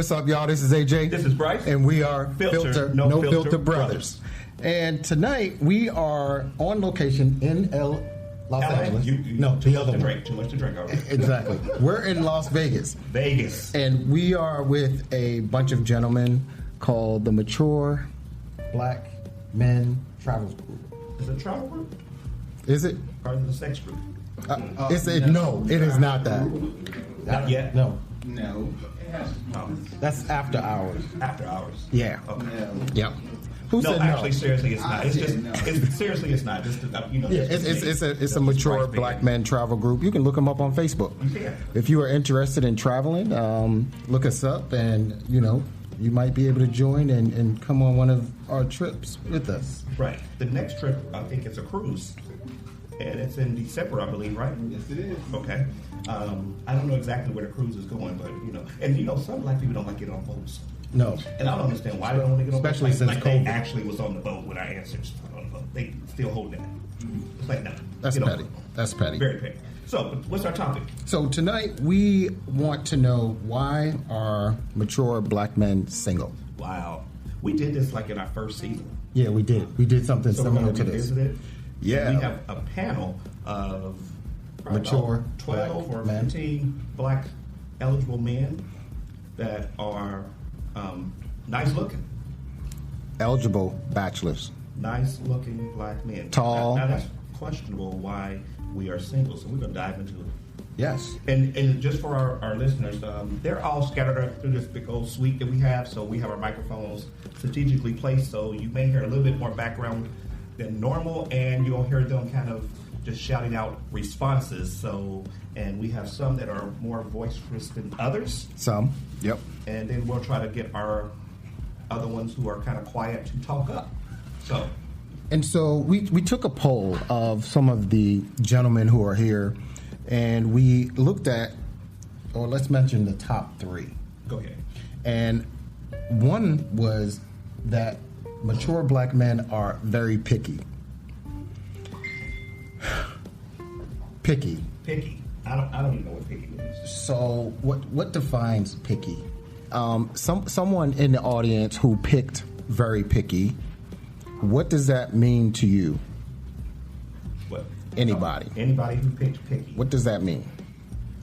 what's up, y'all? This is AJ. This is Bryce. And we are No Filter Brothers. And tonight we are on location in Los Angeles. Too much to drink already. Exactly. We're in Las Vegas. And we are with a bunch of gentlemen called the Mature Black Men Travel Group. Is it a travel group? Is it? Or is it a sex group? No, it is not that. Not yet? No. Oh. That's after hours. After hours? Yeah. Okay. Yep. Who no, said actually, no? seriously, it's not. It's just, seriously, it's not. Just, It's a Mature Black Men Travel Group. You can look them up on Facebook. Yeah. If you are interested in traveling, look us up, and you might be able to join and come on one of our trips with us. Right. The next trip, I think it's a cruise, and it's in December, I believe. Right? Yes, it is. Okay. I don't know exactly where the cruise is going, but some black people don't like getting on boats. No. And I don't understand why they don't want to get on boats. Especially since COVID. They actually was on the boat when I answered on the boat. They still hold that. It's like, no. That's petty. That's petty. Very petty. So, what's our topic? So tonight we want to know, why are mature black men single? Wow. We did this like in our first season. Yeah, we did. We did something similar to this. Yeah. And we have a panel of mature 12 or 15 black eligible men that are nice looking. Eligible bachelors. Nice looking black men. Tall. Now that's questionable why we are single, so we're going to dive into it. Yes. And just for our listeners, they're all scattered through this big old suite that we have, so we have our microphones strategically placed, so you may hear a little bit more background than normal, and you'll hear them kind of just shouting out responses. So, and we have some that are more boisterous than others. Some, yep. And then we'll try to get our other ones who are kind of quiet to talk up. So we took a poll of some of the gentlemen who are here, and we looked at, or let's mention the top three. Go ahead. And one was that mature black men are very picky. Picky. I don't even know what picky means. So what defines picky? Someone in the audience who picked very picky. What does that mean to you? What? Anybody. Anybody who picked picky. What does that mean?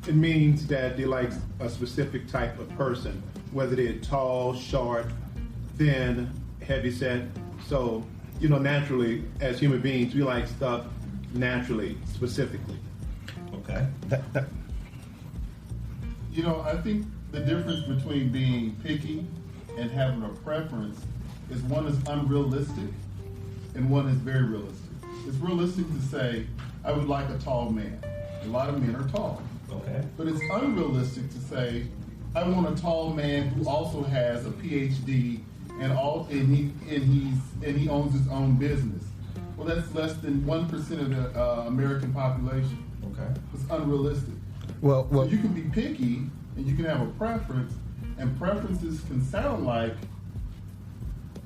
It means that they like a specific type of person, whether they're tall, short, thin, heavyset. So, naturally, as human beings, we like stuff naturally, specifically. Okay. I think the difference between being picky and having a preference is one is unrealistic and one is very realistic. It's realistic to say, I would like a tall man. A lot of men are tall. Okay. But it's unrealistic to say, I want a tall man who also has a PhD and he owns his own business. Well, that's less than 1% of the American population. Okay. It's unrealistic. Well, so you can be picky and you can have a preference, and preferences can sound like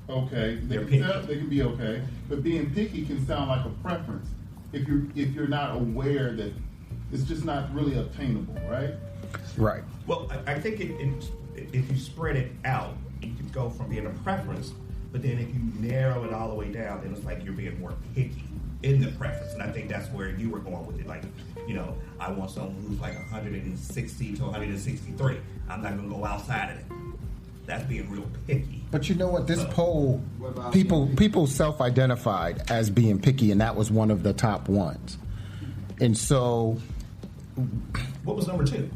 okay. They can be okay, but being picky can sound like a preference if you're not aware that it's just not really obtainable, right? Right. Well, I think if you spread it out, you could go from being a preference, but then if you narrow it all the way down, then it's like you're being more picky in the preference. And I think that's where you were going with it. Like, I want someone who's like 160 to 163. I'm not going to go outside of it. That's being real picky. But you know what? This poll, people self-identified as being picky, and that was one of the top ones. And so... What was number two?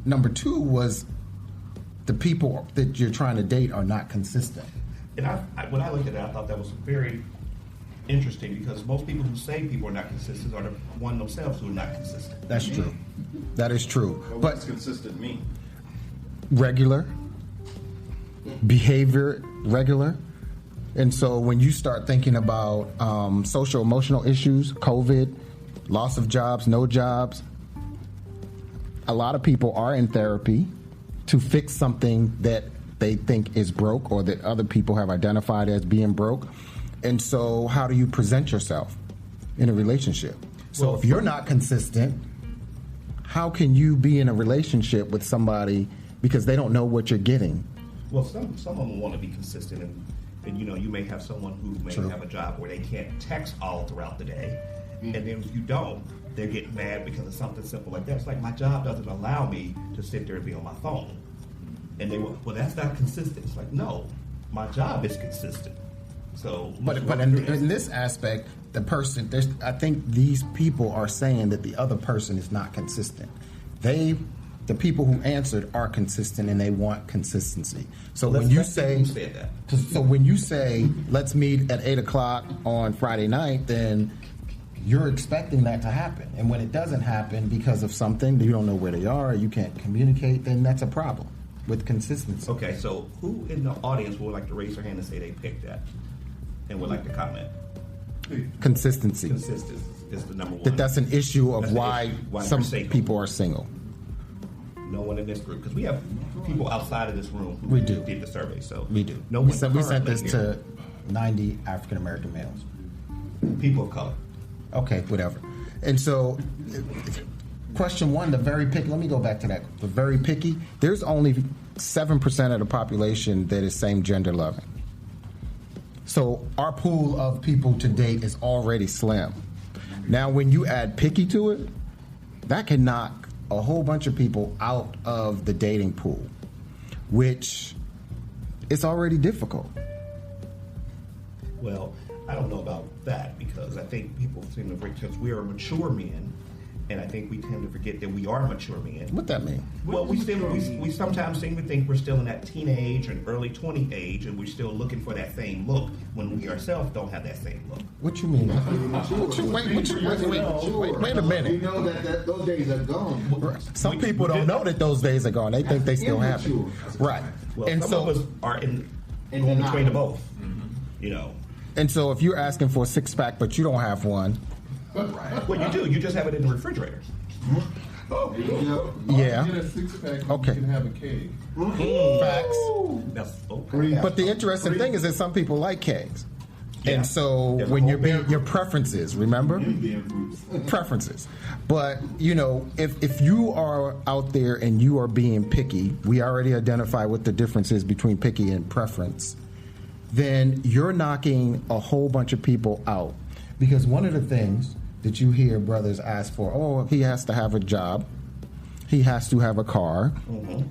Number two was the people that you're trying to date are not consistent. And when I looked at it, I thought that was very interesting, because most people who say people are not consistent are the one themselves who are not consistent. That's true. That is true. What does consistent mean? Regular. Behavior regular. And so when you start thinking about social emotional issues, COVID, loss of jobs, no jobs, a lot of people are in therapy to fix something that they think is broke or that other people have identified as being broke. And so how do you present yourself in a relationship? So if you're not consistent, how can you be in a relationship with somebody because they don't know what you're getting Well, some of them want to be consistent, and you may have someone who may True. have a job where they can't text all throughout the day, and then if you don't, they get mad because of something simple like that. It's like, my job doesn't allow me to sit there and be on my phone, and they will, well, that's not consistent. It's like, no, my job is consistent. So, But in this aspect, the person, I think these people are saying that the other person is not consistent. The people who answered are consistent and they want consistency. So when you say, so when you say, let's meet at 8:00 on Friday night, then you're expecting that to happen. And when it doesn't happen because of something, you don't know where they are, you can't communicate, then that's a problem with consistency. Okay, so who in the audience would like to raise their hand and say they picked that and would like to comment? Consistency. Consistency is the number one. That's an issue of That's an why issue. Why some we're single. people are single. No one in this group, because we have people outside of this room who We do. did the survey. So We do. No we one sent this currently to 90 African American males. here. People of color. Okay, whatever. And so, question one, the very picky, let me go back to that. The very picky, there's only 7% of the population that is same gender loving. So, our pool of people to date is already slim. Now, when you add picky to it, that can knock a whole bunch of people out of the dating pool, which is already difficult. Well, I don't know about that, because I think people seem to forget, because we are mature men, and I think we tend to forget that we are mature men. What that mean? Well, we sometimes seem to think we're still in that teenage and early 20 age, and we're still looking for that same look when we ourselves don't have that same look. What you mean? Wait a minute. You know that those days are gone. Some people don't know that those days are gone. They think they still have it. Right. Well, And some so, of us are in And going they're between not. the both. You know. and so if you're asking for a six-pack but you don't have one, Well, you do. You just have it in the refrigerator. There you go. yeah, You get a six-pack, Okay. you can have a keg. facts. That's okay. But the interesting thing is that some people like kegs. Yeah. And so There's a when whole you're being your preferences, remember? Preferences. But, if you are out there and you are being picky, we already identify what the difference is between picky and preference, then you're knocking a whole bunch of people out. Because one of the things that you hear brothers ask for, he has to have a job, he has to have a car,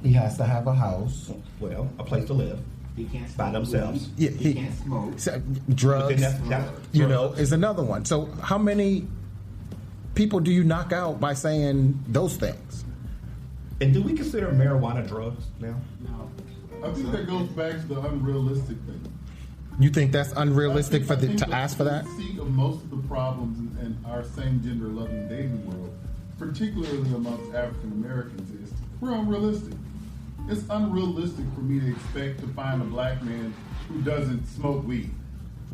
he has to have a house, Well, a place to live. He can't By smoke themselves. weed. Yeah, He can't smoke. drugs, But then that's is another one. So how many people do you knock out by saying those things? And do we consider marijuana drugs now? No. I think that goes back to the unrealistic thing. You think that's unrealistic I think to ask for that? The seat of most of the problems in our same gender loving dating world, particularly amongst African Americans, is we're unrealistic. It's unrealistic for me to expect to find a black man who doesn't smoke weed.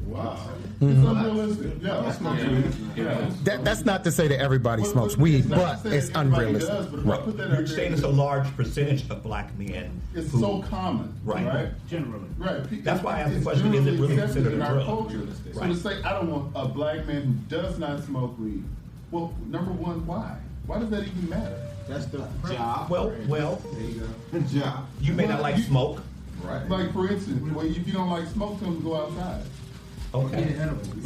Wow. It's unrealistic. Yeah, I smoke weed. Yeah. That's not to say that everybody smokes weed, but it's unrealistic. Does, but if I put that out You're there, saying it's a large percentage of black men. it's who- so common, Right. right? Generally. Right. That's why I asked the It's question, is it generally really accepted considered in a our drug? culture? So Right. to say I don't want a black man who does not smoke weed, well, number one, why? Why does that even matter? That's the job. Well, There you go. Job. you may not like smoke. Right. Like for instance, well, if you don't like smoke, tell them to go outside. Okay.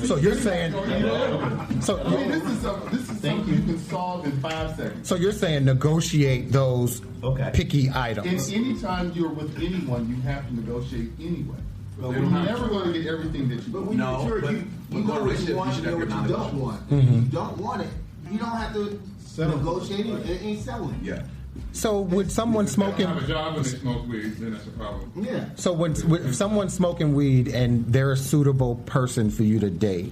So you're saying, I mean, this is something you can solve in 5 seconds. so you're saying negotiate those Okay. picky And items. anytime you're with anyone, you have to negotiate anyway. But You're we're not never going to get everything that you But want. when No, you're but- mature, you but know what you relationship, want, you you should know have what your you don't non-negotiables. want. If you don't want it, you don't have to negotiate it. It ain't selling. Yeah. So would someone smoking? Have a job when they smoke weed, then that's a problem. Yeah. So if someone's smoking weed and they're a suitable person for you to date,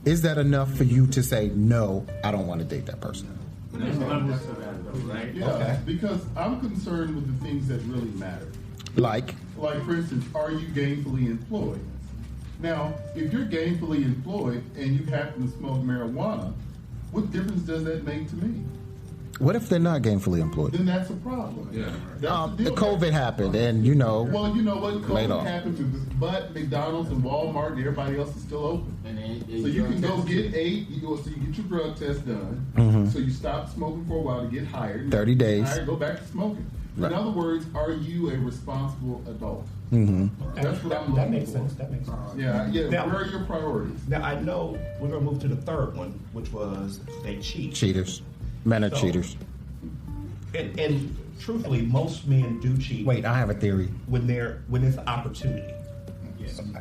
is that enough for you to say no? I don't want to date that person. There's levels to that, though, right? Yeah, Okay. because I'm concerned with the things that really matter. Like, Like, for instance, are you gainfully employed? Now, if you're gainfully employed and you happen to smoke marijuana, what difference does that make to me? What if they're not gainfully employed? Then that's a problem. Yeah. That's The COVID happened, and you know. Well, you know what? Laid COVID off. happened to this, but McDonald's and Walmart and everybody else is still open. So you can go get so you get your drug test done. So you stop smoking for a while to get hired. 30 days. Hired, go back to smoking. Right. In other words, are you a responsible adult? That's what I'm That looking makes for. sense. That makes sense. Yeah. Now- Where are your priorities? Now I know we're gonna move to the third one, which was they cheat. Cheaters. Men are So- cheaters. And truthfully, most men do cheat. Wait, I have a theory. when it's an opportunity.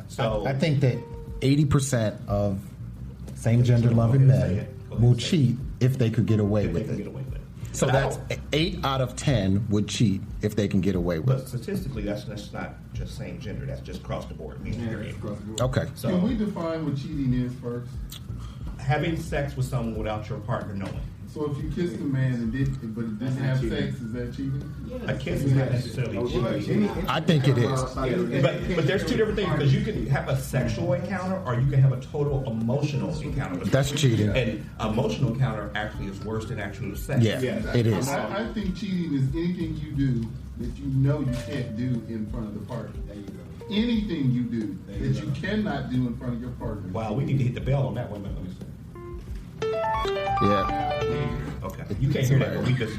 So I think that 80% of same gender loving Go ahead and say men it. Go ahead will and say cheat if they could get away if they with can get it. away with it. So But I that's don't- 8 out of 10 would cheat if they can get away with But statistically, that's not just same gender. That's just across the board. Meaning period. it. Okay. So Can we define what cheating is first? having sex with someone without your partner knowing. So if you kissed a man and but it didn't have sex, is that cheating? A kiss is not necessarily cheating. I think it is. But there's two different things because you can have a sexual encounter or you can have a total emotional encounter. That's cheating. And emotional encounter actually is worse than actual sex. Yeah, it is. I think cheating is anything you do that you know you can't do in front of the partner. There you go. Anything you do that you cannot do in front of your partner. Wow, we need to hit the bell on that one. Let me see. Yeah. Okay, you can't hear that, but we just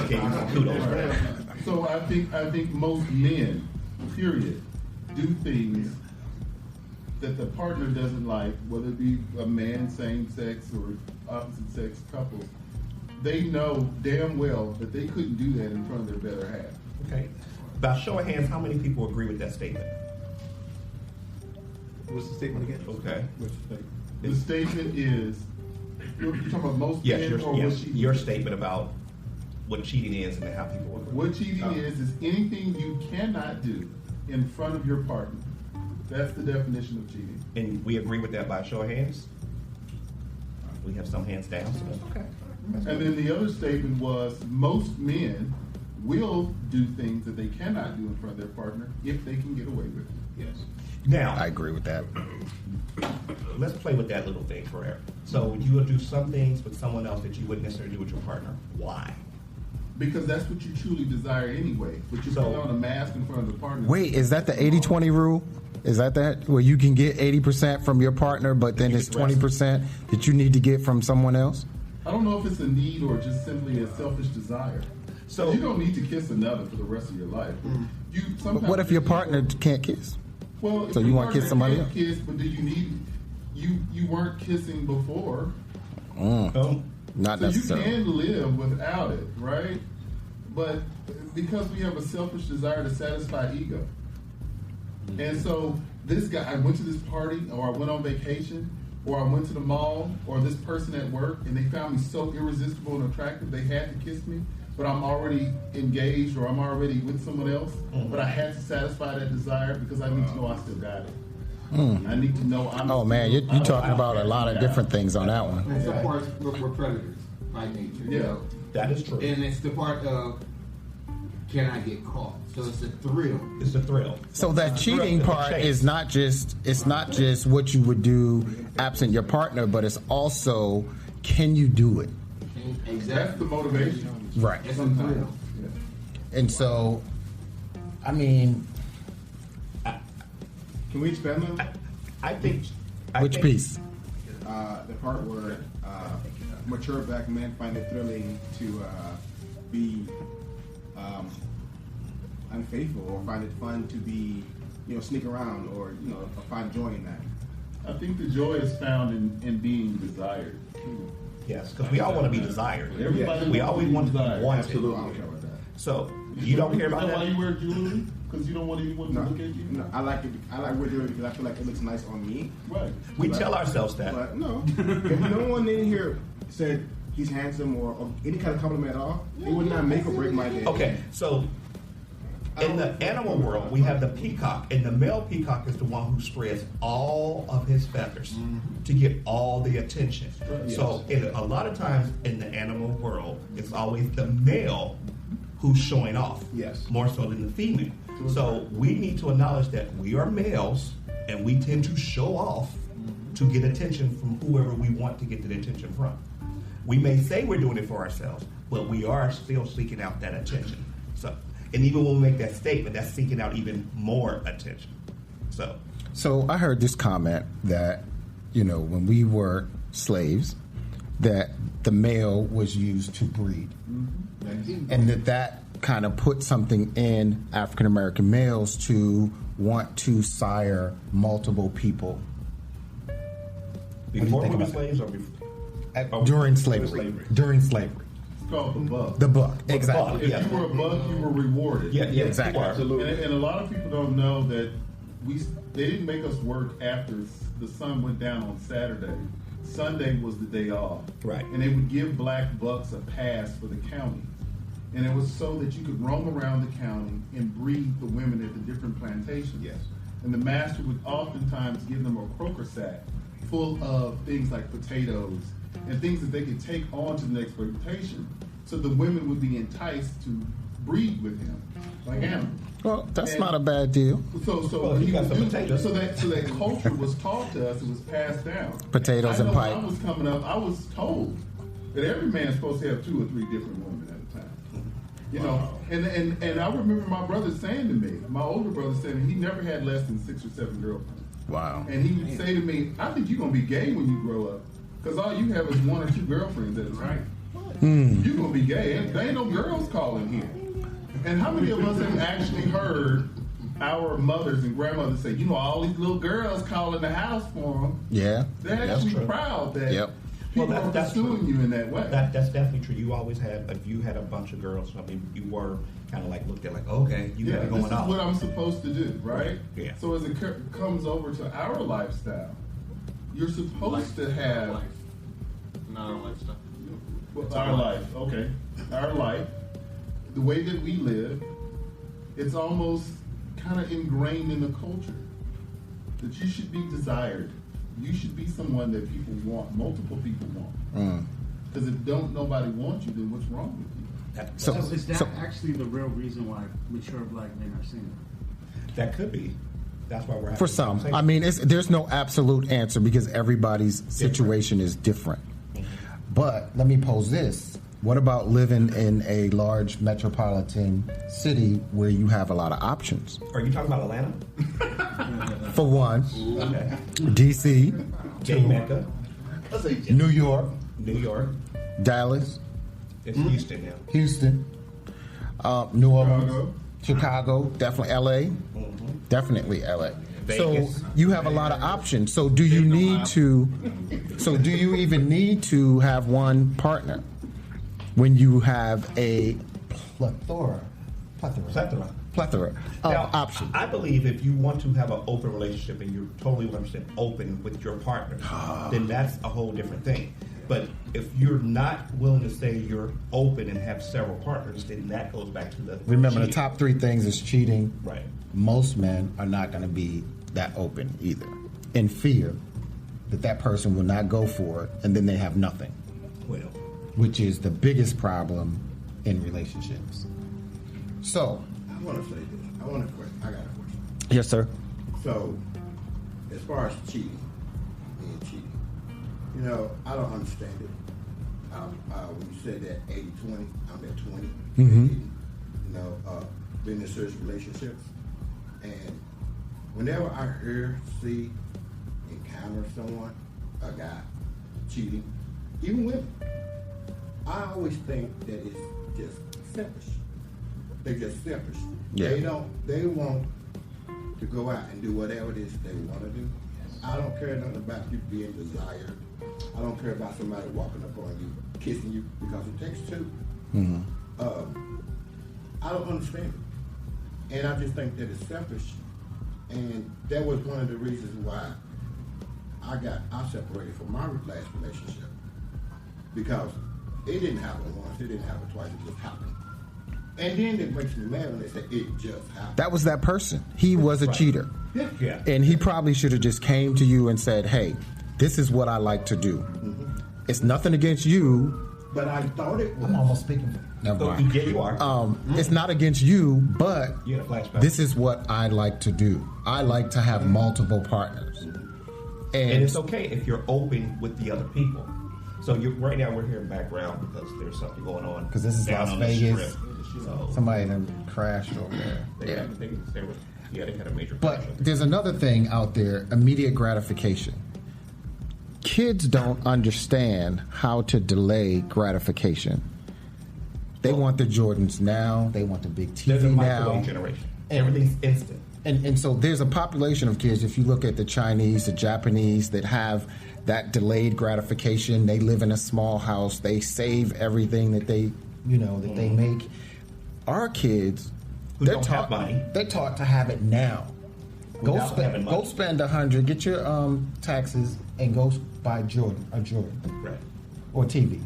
gave you some kudos for that. So I think most men, period, do things that the partner doesn't like, whether it be a man, same sex, or opposite sex couples. They know damn well that they couldn't do that in front of their better half. Okay. By show of hands, how many people agree with that statement? What's the statement again? Okay. The statement is, you're talking about most Yes, men or what cheating your is? statement about what cheating is and how people agree. What cheating is anything you cannot do in front of your partner. That's the definition of cheating. And we agree with that by show of hands? We have some hands down, so that's okay. And then the other statement was most men will do things that they cannot do in front of their partner if they can get away with it. Yes. Now, I agree with that. let's play with that little thing forever. So you will do some things with someone else that you wouldn't necessarily do with your partner. Why? Because that's what you truly desire anyway. But you So- put on a mask in front of the partner. Wait, is that the 80-20 rule? Is that where you can get 80% from your partner, but then it's 20% that you need to get from someone else? I don't know if it's a need or just simply a selfish desire. So- You don't need to kiss another for the rest of your life. You But sometimes what if your partner can't kiss? Well, if So your you wanna kiss partner somebody can else? Kiss, but do you need? You weren't kissing before, Not so you necessarily. can live without it, right? But because we have a selfish desire to satisfy ego, and so this guy, I went to this party, or I went on vacation, or I went to the mall, or this person at work, and they found me so irresistible and attractive, they had to kiss me. But I'm already engaged, or I'm already with someone else. But I had to satisfy that desire because I need to know I still got it. I need to know I'm. Oh man, you're talking about a lot of different things on that one. That's the part we're predators by nature. you Yeah. know. That is true. And it's the part of can I get caught? So it's a thrill. It's a thrill. So that cheating part is not just what you would do absent your partner, but it's also can you do it? That's Exactly. the motivation. Right. It's a thrill. And so, I mean, Can we expand on that? I think. which piece? The part where mature black men find it thrilling to be unfaithful, or find it fun to be, sneak around, or find joy in that. I think the joy is found in being desired. Yes, because we all want to be desired. Everybody We wants always to be want to be desired. wanted. Absolutely, I don't care about that. So you don't care about Is that why that? you wear jewelry? Because you don't want anyone to No, look at you? no, I like it. I like wearing it because I feel like it looks nice on me. Right. We tell ourselves that. But no, if no one in here said he's handsome or any kind of compliment at all, it would not make or break my day. Okay, so in the animal world, we have the peacock, and the male peacock is the one who spreads all of his feathers to get all the attention. So a lot of times in the animal world, it's always the male who's showing off, Yes. more so than the female. So we need to acknowledge that we are males, and we tend to show off to get attention from whoever we want to get the attention from. We may say we're doing it for ourselves, but we are still seeking out that attention. So, and even when we make that statement, that's seeking out even more attention. So I heard this comment that, when we were slaves, that the male was used to breed. Mm-hmm. And that kind of put something in African American males to want to sire multiple people. Before we were slaves or before? During slavery. During slavery. It's called the buck. The buck, exactly. If you were a buck, you were rewarded. Yeah, exactly. Absolutely. And a lot of people don't know that they didn't make us work after the sun went down on Saturday. Sunday was the day off. Right. And they would give black bucks a pass for the county. And it was so that you could roam around the county and breed the women at the different plantations. Yes. And the master would oftentimes give them a croaker sack full of things like potatoes and things that they could take on to the next plantation. So the women would be enticed to breed with him, like animals. Well, that's not a bad deal. So you got some potatoes. So that culture was taught to us. It was passed down. Potatoes and pipe. When I was coming up, I was told that every man is supposed to have 2 or 3 different women at a time. You know, and I remember my brother saying to me, my older brother saying he never had less than 6 or 7 girlfriends. Wow. And he would say to me, "I think you're gonna be gay when you grow up, because all you have is 1 or 2 girlfriends at a time. You're gonna be gay. There ain't no girls calling here." And how many of us have actually heard our mothers and grandmothers say, all these little girls calling the house for them? Yeah. They're actually proud that people are pursuing you in that way. That's definitely true. You always had, if you had a bunch of girls, you were kind of like looked at like, okay, you got it going on. This is what I'm supposed to do, right? Yeah. So as it comes over to our lifestyle, you're supposed to have... Life. Not our lifestyle. Our life, okay. Our life, the way that we live, it's almost kind of ingrained in the culture that you should be desired. You should be someone that people want, multiple people want. Because if nobody wants you, then what's wrong with you? So is that actually the real reason why mature black men are single? That could be. That's why we're having for some. I mean, there's no absolute answer because everybody's situation is different. But let me pose this. What about living in a large metropolitan city where you have a lot of options? Are you talking about Atlanta? For one. Okay. D.C. Jamaica. New York. New York. Dallas. It's Houston now. Houston. New Orleans. Chicago. Definitely L.A. Definitely L.A. Vegas. So you have a lot of options. So do you need to... So do you even need to have one partner when you have a plethora of options? I believe if you want to have an open relationship and you're totally 100% open with your partner, then that's a whole different thing. But if you're not willing to say you're open and have several partners, then that goes back to the Remember, cheating. the top 3 things is cheating. Right. Most men are not going to be that open either, in fear that person will not go for it, and then they have nothing. Well, which is the biggest problem in relationships. So, I want to say this. I got a question. Yes, sir. So, as far as cheating, I don't understand it. When you say that 80-20, I'm at 20. Been in serious relationships, and whenever I encounter someone, a guy cheating, even women, I always think that it's just selfish. They're just selfish. Yeah. They want to go out and do whatever it is they want to do. I don't care nothing about you being desired. I don't care about somebody walking up on you, kissing you, because it takes 2. I don't understand it. And I just think that it's selfish. And that was one of the reasons why I separated from my last relationship. Because it didn't happen once, it didn't happen twice, it just happened. And then it makes me mad when they say it just happened. That was that person. He was a cheater. Yeah. And he probably should have just came to you and said, hey, this is what I like to do. It's nothing against you. But I thought it was. I'm almost speaking for Never mind. Yeah, you are. It's not against you, but You had a flashback. this is what I like to do. I like to have multiple partners. And it's okay if you're open with the other people. So right now we're here in background because there's something going on. Because this is down Las on the Vegas. strip. So Somebody done crashed over there. they had a major But crash. there's another thing out there: immediate gratification. Kids don't understand how to delay gratification. They want the Jordans now. They want the big There's a TV microwave now. generation. And- Everything's instant. And so there's a population of kids, if you look at the Chinese, the Japanese, that have that delayed gratification. They live in a small house. They save everything that they make. Our kids, Who they're don't have money. They're taught to have it now. Go Without having money. spend $100, get your taxes, and go buy a Jordan Right. or TV.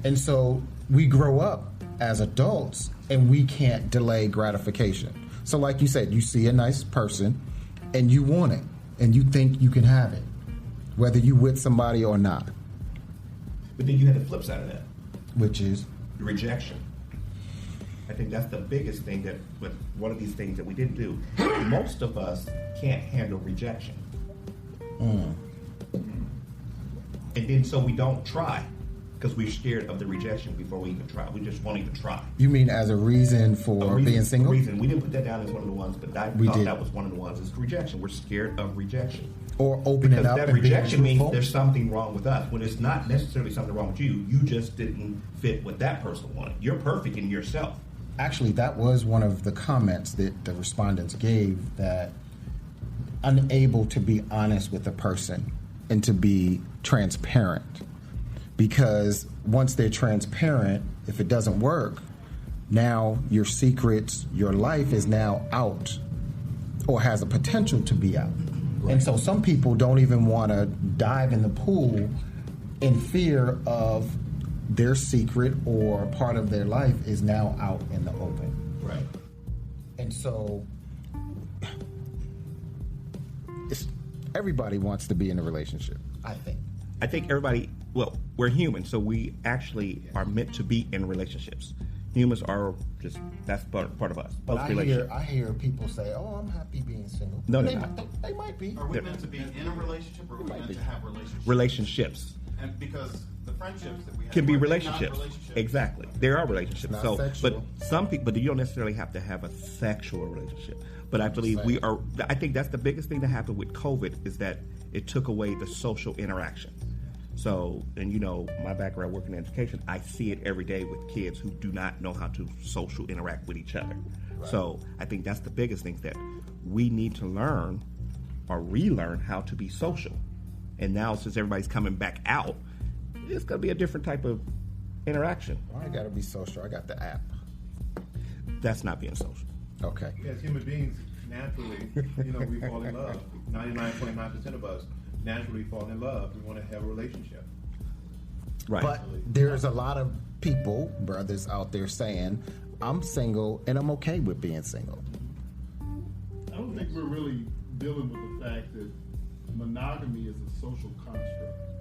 And so we grow up as adults and we can't delay gratification. So like you said, you see a nice person and you want it and you think you can have it, whether you with somebody or not, But then you had the flip side of that. which is The rejection. I think that's the biggest thing that, with one of these things that we didn't do. Most of us can't handle rejection. And then so we don't try because we're scared of the rejection before we even try. We just won't even try. you mean as a reason for being single? Reason. We didn't put that down as one of the ones, but I We thought did. that was one of the ones. Is rejection. We're scared of rejection. Or open Because it up that and being rejection means truthful? there's something wrong with us, when it's not necessarily something wrong with you. You just didn't fit what that person wanted. You're perfect in yourself. Actually, that was one of the comments that the respondents gave, that unable to be honest with a person and to be transparent. Because once they're transparent, if it doesn't work, now your secrets, your life is now out or has a potential to be out. And so some people don't even want to dive in the pool in fear of their secret or part of their life is now out in the open. Right. And so everybody wants to be in a relationship, I think. I think everybody, well, we're human, so we actually are meant to be in relationships. Humans are just, that's part of us. But Both relationships. I hear people say, "Oh, I'm happy being single." No, they they're not. They might be. Are we meant to be in a relationship, or are we meant to have relationships? Relationships And because the friendships that we have can be are they not relationships. Exactly. There are relationships. Not So, sexual. but some people, but you don't necessarily have to have a sexual relationship. But I believe we are, I think that's the biggest thing that happened with COVID is that it took away the social interaction. So, and you know, my background working in education, I see it every day with kids who do not know how to social interact with each other. Right. So I think that's the biggest thing, that we need to learn or relearn how to be social. And now since everybody's coming back out, it's going to be a different type of interaction. I got to be social. I got the app. That's not being social. Okay. As human beings, naturally, we fall in love. 99.9% of us naturally fall in love. We want to have a relationship. Right. But there's a lot of people, brothers out there saying, "I'm single and I'm okay with being single." I don't think we're really dealing with the fact that monogamy is a social construct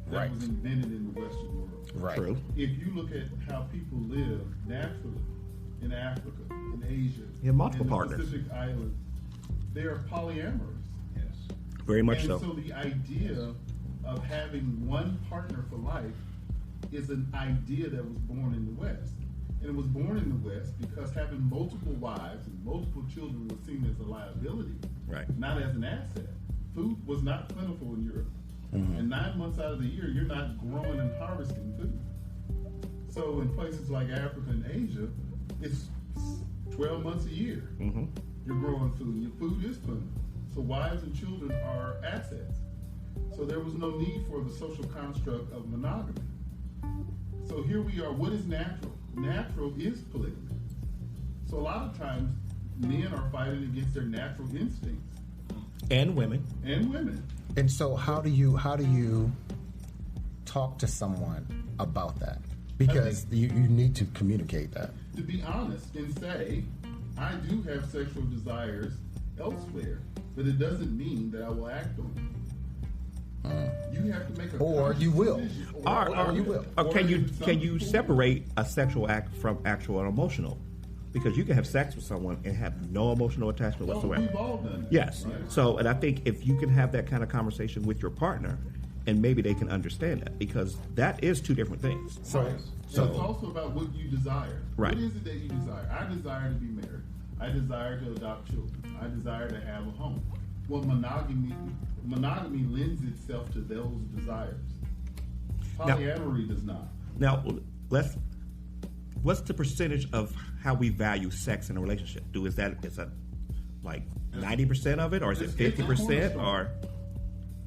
that Right. was invented in the Western world. Right. True. If you look at how people live naturally in Africa, in Asia, You have multiple in the partners. Pacific Islands, they are polyamorous. Yes. Very much And so. so the idea of having one partner for life is an idea that was born in the West. And it was born in the West because having multiple wives and multiple children was seen as a liability, Right. not as an asset. Food was not plentiful in Europe. Mm-hmm. And 9 months out of the year, you're not growing and harvesting food. So in places like Africa and Asia, it's 12 months a year. Mm-hmm. You're growing food. Your food is plentiful. So wives and children are assets. So there was no need for the social construct of monogamy. So here we are. What is natural? Natural is polygamy. So a lot of times, men are fighting against their natural instincts, And women. and women. And so how do you talk to someone about that? Because you need to communicate that. To be honest and say, I do have sexual desires elsewhere, but it doesn't mean that I will act on them. You have to make a Or conscious you will. decision. Or you will. Or can you some can you people separate a sexual act from actual and emotional? Because you can have sex with someone and have no emotional attachment will. whatsoever. We've all done that. Yes. right? So, and I think if you can have that kind of conversation with your partner, and maybe they can understand that, because that is two different things. So It's also about what you desire. Right. What is it that you desire? I desire to be married. I desire to adopt children. I desire to have a home. Well, monogamy lends itself to those desires. Polyamory does not. Now, what's the percentage of how we value sex in a relationship? Is that like 90% of it, or is it 50%, or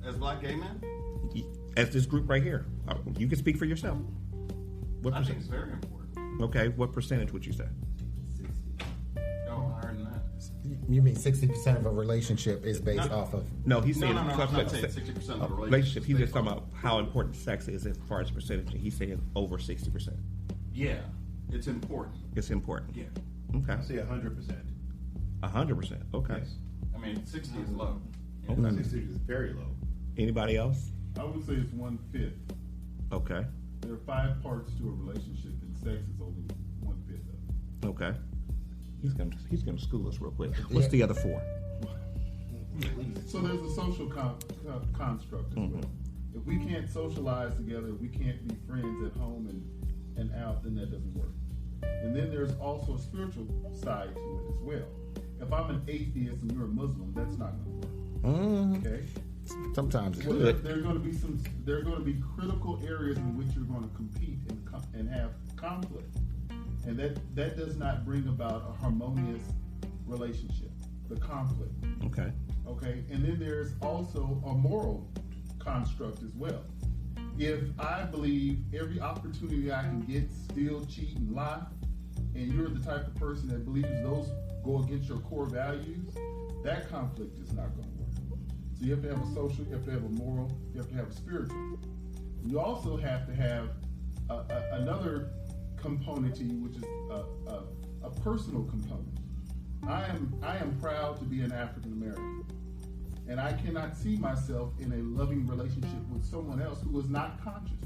As black gay men, as this group right here? You can speak for yourself. What I think percent? it's very important. Okay, what percentage would you say? Oh, higher than that. you mean 60% of a relationship is based off of? No, he's saying I'm not saying 60% of the relationship. He's just talking based about how important sex is as far as percentage, and he's saying over 60%. Yeah, it's important. It's important. Yeah. Okay. I say 100%. 100%. Okay. Yes. I mean, 60 is low. Okay. 60 is very low. Anybody else? I would say it's 1/5. Okay. There are 5 parts to a relationship, and sex is only 1/5 of it. Okay. He's gonna school us real quick. What's the other 4? So there's a social construct as well. If we can't socialize together, if we can't be friends at home and out, then that doesn't work. And then there's also a spiritual side to it as well. If I'm an atheist and you're a Muslim, that's not going to work. Okay. Sometimes Well, good. there are going to be critical areas in which you're going to compete and have conflict, and that does not bring about a harmonious relationship. The conflict. Okay. Okay, and then there's also a moral construct as well. If I believe every opportunity I can get, steal, cheat, and lie, and you're the type of person that believes those go against your core values, that conflict is not going to work. So you have to have a social, you have to have a moral, you have to have a spiritual. You also have to have another component to you, which is a personal component. I am proud to be an African American, and I cannot see myself in a loving relationship with someone else who is not conscious.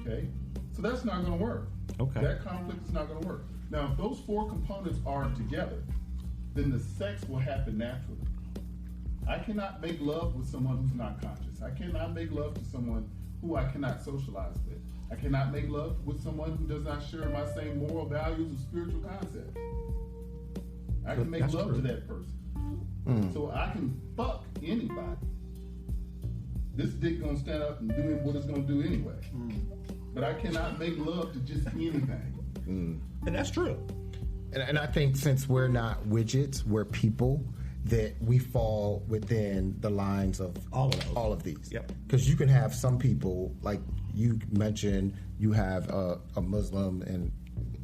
Okay, so that's not going to work. Okay. That conflict is not going to work. Now, if those 4 components are together, then the sex will happen naturally. I cannot make love with someone who's not conscious. I cannot make love to someone who I cannot socialize with. I cannot make love with someone who does not share my same moral values or spiritual concepts. I can make That's love true. to that person. So I can fuck anybody. This dick gonna stand up and do what it's gonna do anyway. But I cannot make love to just anything. And that's true. And I think since we're not widgets, we're people, that we fall within the lines of All of those. all of these. Yep. Because you can have some people, like you mentioned, you have a Muslim and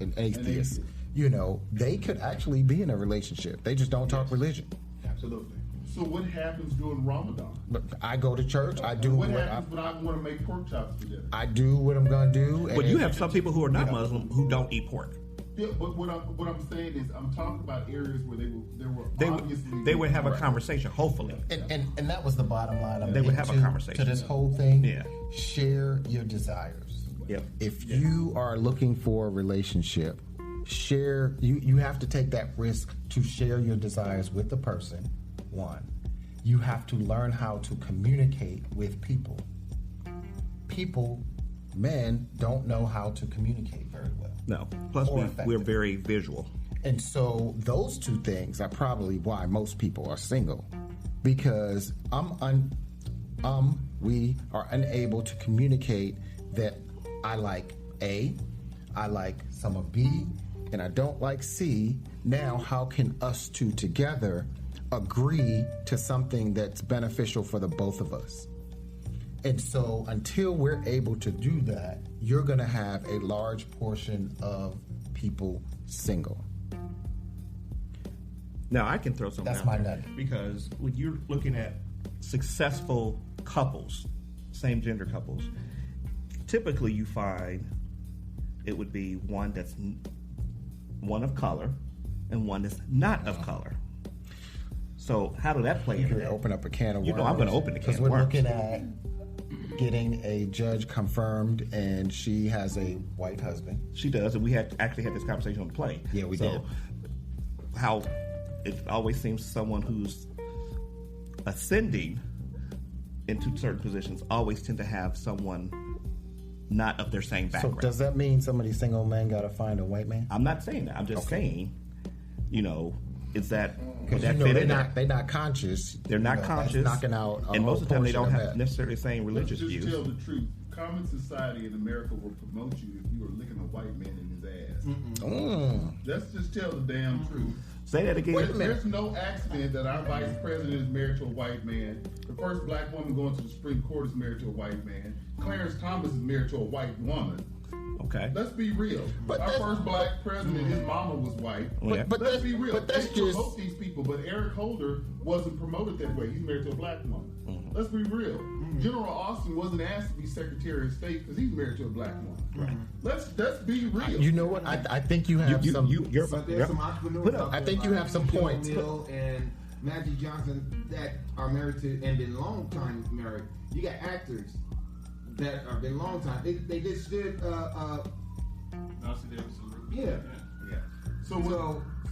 an atheist. atheist. You know, they could actually be in a relationship. They just don't talk religion. Absolutely. So what happens during Ramadan? But I go to church. I do What what happens when I want to make pork chops together? I do what I'm gonna do. But you have some people who are not Muslim who don't eat pork. Yeah, but what I'm saying is I'm talking about areas where there were They obviously would have a Right. conversation, hopefully. And that was the bottom line of They would it have a to- conversation. to this whole thing. Yeah. Share your desires. Yep. If you are looking for a relationship, share. You have to take that risk to share your desires with the person. One, you have to learn how to communicate with people. People, men, don't know how to communicate very well. No. Plus, Or we're effective. very visual. And so those two things are probably why most people are single, because we are unable to communicate that I like A, I like some of B, and I don't like C. Now, how can us two together agree to something that's beneficial for the both of us? And so until we're able to do that, you're going to have a large portion of people single. Now, I can throw something That's out my there, nugget. because when you're looking at successful couples, same gender couples, typically you find it would be one that's one of color and one that's not of color. So how did that play You into could that? open up a can of worms. You know I'm gonna open the can because of we're worms. looking at getting a judge confirmed, and she has a white husband. She does, and we had actually had this conversation on the plane. Yeah, we did. How it always seems someone who's ascending into certain positions always tend to have someone not of their same So background. does that mean some of these single men got to find a white man? I'm not saying that. I'm just saying, is that would Because that fit in there? they're not conscious. They're not that's conscious, knocking out a and whole most of the time they don't portion have of that. necessarily the same religious Let's just views. tell the truth. Common society in America will promote you if you were licking a white man in his ass. Let's just tell the damn truth. Say that again. There's no accident that our vice president is married to a white man. The first black woman going to the Supreme Court is married to a white man. Clarence Thomas is married to a white woman. Okay. Let's be real. But Our that- first black president, his mama was white. Yeah. But Let's that's- be real. but that's They just- promote these people, but Eric Holder wasn't promoted that way. He's married to a black woman. Let's be real. General Austin wasn't asked to be Secretary of State because he's married to a black woman. Let's be real. You know what? I think you have some. you're But there's some entrepreneurs. Put out up. there I think you like have some Joe points. Mill and Magic Johnson that are married to and been long time married. You got actors that have been long time. They just did. Nelson Davis and Ruth. Yeah. So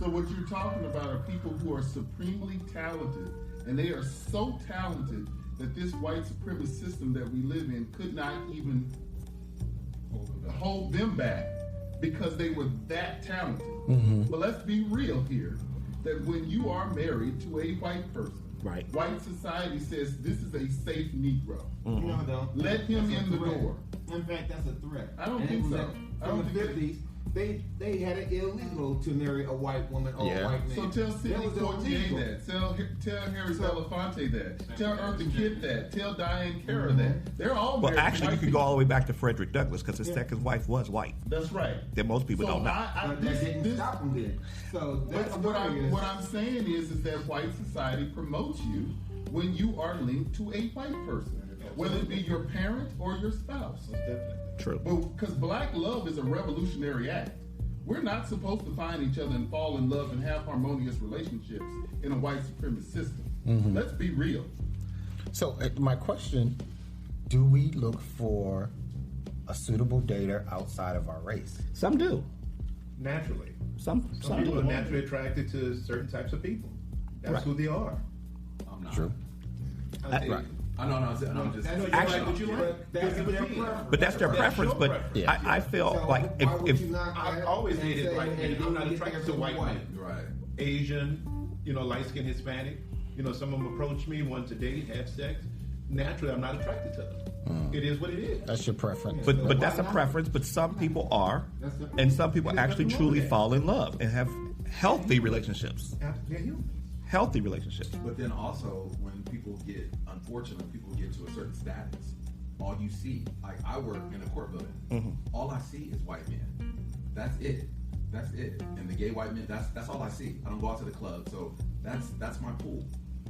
what you're talking about are people who are supremely talented, and they are so talented that this white supremacist system that we live in could not even hold them back because they were that talented. But let's be real here, that when you are married to a white person, Right. white society says this is a safe Negro. No, no. Let him That's a in the threat. door. In fact, that's a threat. I don't And think it was so. at- I don't From the think 50s, they had it illegal to marry a white woman or Yeah. a white man. So tell That Sidney was Poitier illegal. that. Tell Harry Belafonte that. Tell Eartha Kitt that. Tell Diane Kara that. They're all Well, married to actually, you white could go all people. the way back to Frederick Douglass because his second wife was white. That's right. That most people So don't know. But that didn't stop them then. So that's But what hilarious. what I'm saying is that white society promotes you when you are linked to a white person, whether it be your parent or your spouse. True. Because black love is a revolutionary act. We're not supposed to find each other and fall in love and have harmonious relationships in a white supremacist system. Let's be real. So my question: do we look for a suitable dater outside of our race? Some do. Naturally. Some People do. are naturally attracted to certain types of people. That's Right. who they are. I'm not. True. Right. I know, I'm just. I know you Actually- like what you like. That's You're a their human being. preference. But that's their preference. your But preference. I feel So like why would if you not I've always and hated say, white hey, men. you I'm not get attracted there to from white white. men. Right. Asian, light skinned Hispanic. Some of them approach me, want to date, have sex. Naturally, I'm not attracted to them. It is what it is. That's your preference. but that's a preference. But some people are, and some people actually truly fall in love and have healthy relationships. They're human. Healthy relationships. But then also, when people get, unfortunately, people get to a certain status, all you see, like I work in a court building, all I see is white men. That's it. That's it. And the gay white men, that's all I see. I don't go out to the club, so that's my pool.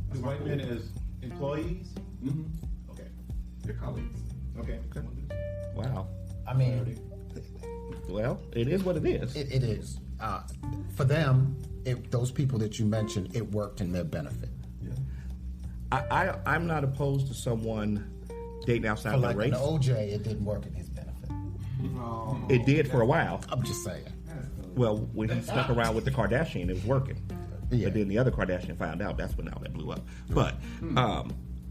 That's The my white pool. men as employees. Mhm. Okay. They're colleagues. Okay. Wow. I mean, Well, it is what it is. it is. For them, those people that you mentioned, it worked in their benefit. Yeah. I'm not opposed to someone dating outside For of like their an race. OJ, it didn't work in his benefit. It did for a while. I'm just saying. Well, when he stuck around with the Kardashian, it was working. Yeah. But then the other Kardashian found out. That's when all that blew up. But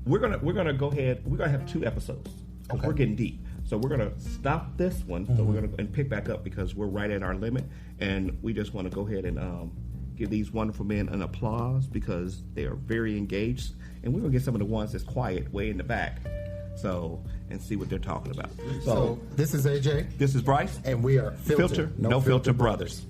we're gonna go ahead. We're gonna have 2 episodes because Okay. we're getting deep. So we're gonna stop this one. So we're gonna and pick back up because we're right at our limit, and we just want to go ahead and give these wonderful men an applause because they are very engaged, and we're gonna get some of the ones that's quiet way in the back. So and see what they're talking about. So this is AJ, This is Bryce. and we are Filter, no filter brothers.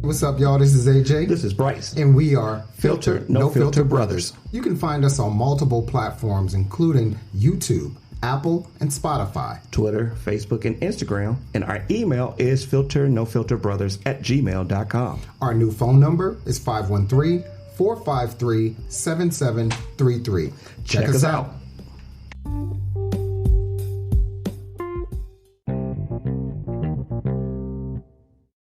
What's up, y'all? This is AJ. This is Bryce. And we are Filter, No Filter Brothers. You can find us on multiple platforms, including YouTube, Apple, and Spotify. Twitter, Facebook, and Instagram. And our email is filternofilterbrothers@gmail.com. Our new phone number is 513-453-7733. Check us out.